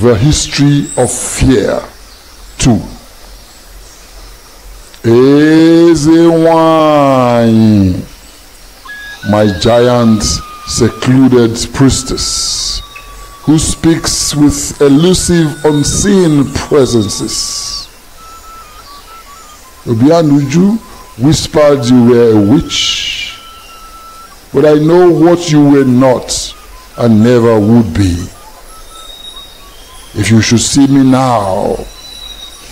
The history of fear. 2. Eze wine, my giant secluded priestess, who speaks with elusive unseen presences. Obianuju whispered you were a witch, but I know what you were not and never would be. If you should see me now,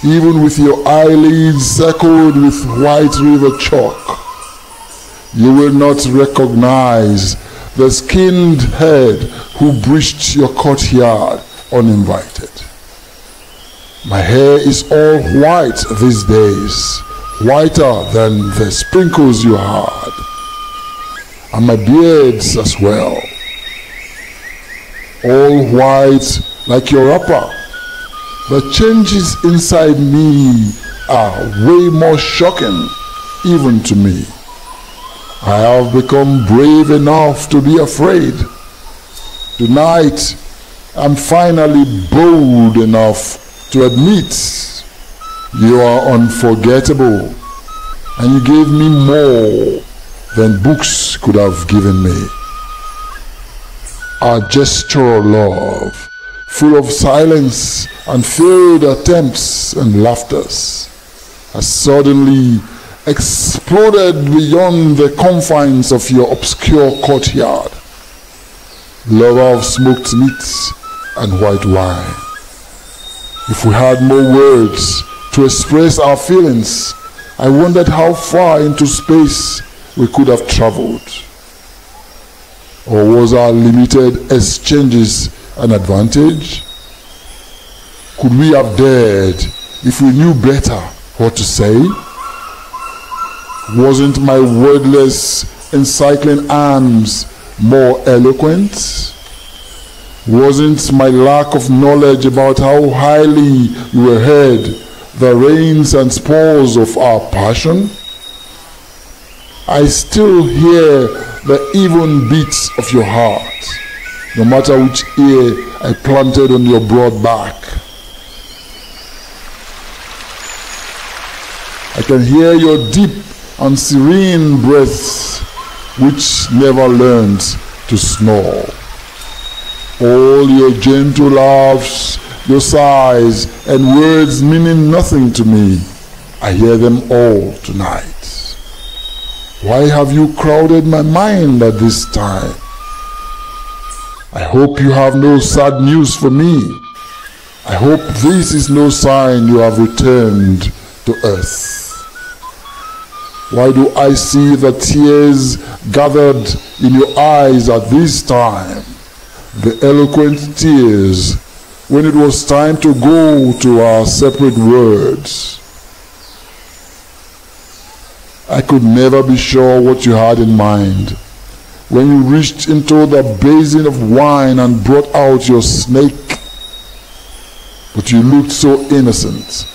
even with your eyelids circled with white river chalk, you will not recognize the skinned head who breached your courtyard uninvited. My hair is all white these days, whiter than the sprinkles you had, and my beards as well, all white like your wrapper. The changes inside me are way more shocking even to me. I have become brave enough to be afraid. Tonight, I'm finally bold enough to admit you are unforgettable, and you gave me more than books could have given me. Our gesture of love, full of silence and failed attempts and laughters, has suddenly exploded beyond the confines of your obscure courtyard. Lover of smoked meats and white wine. If we had more words to express our feelings, I wondered how far into space we could have traveled. Or was our limited exchanges an advantage? Could we have dared if we knew better what to say? Wasn't my wordless encircling arms more eloquent? Wasn't my lack of knowledge about how highly you were held the reins and spurs of our passion? I still hear the even beats of your heart, no matter which ear I planted on your broad back. I can hear your deep and serene breaths, which never learned to snore. All your gentle laughs, your sighs, and words meaning nothing to me, I hear them all tonight. Why have you crowded my mind at this time? I hope you have no sad news for me. I hope this is no sign you have returned to earth. Why do I see the tears gathered in your eyes at this time? The eloquent tears when it was time to go to our separate worlds. I could never be sure what you had in mind when you reached into the basin of wine and brought out your snake. But you looked so innocent,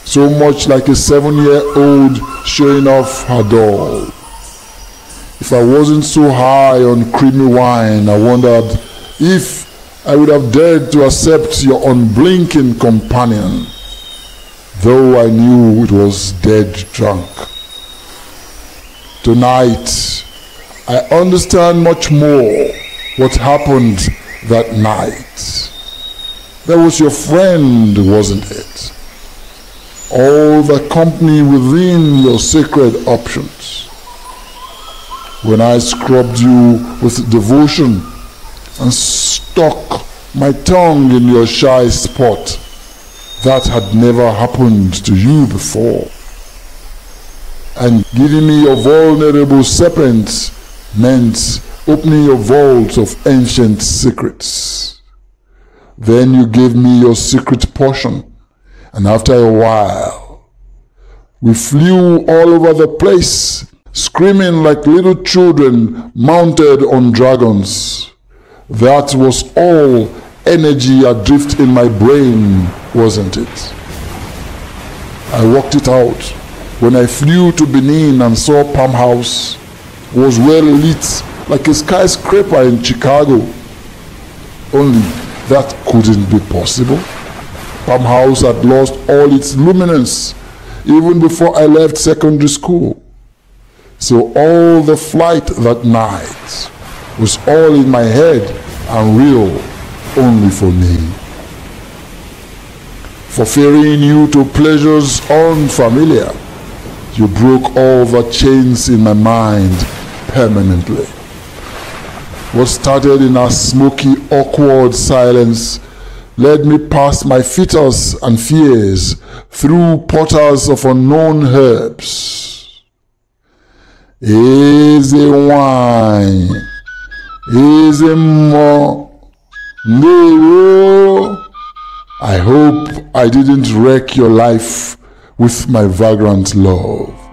so much like a 7-year-old showing off her doll. If I wasn't so high on creamy wine, I wondered if I would have dared to accept your unblinking companion, though I knew it was dead drunk. Tonight, I understand much more what happened that night. That was your friend, wasn't it? All the company within your sacred options. When I scrubbed you with devotion and stuck my tongue in your shy spot, that had never happened to you before. And giving me your vulnerable serpent meant opening your vault of ancient secrets. Then you gave me your secret portion, and after a while, we flew all over the place, screaming like little children mounted on dragons. That was all energy adrift in my brain, wasn't it? I worked it out when I flew to Benin and saw Palm House was well lit like a skyscraper in Chicago. Only that couldn't be possible. Palm House had lost all its luminance even before I left secondary school. So all the flight that night was all in my head and real only for me. For ferrying you to pleasures unfamiliar, you broke all the chains in my mind permanently. What started in a smoky, awkward silence led me past my fears and fears through portals of unknown herbs. Easy wine, easy more, no. I hope I didn't wreck your life with my vagrant love.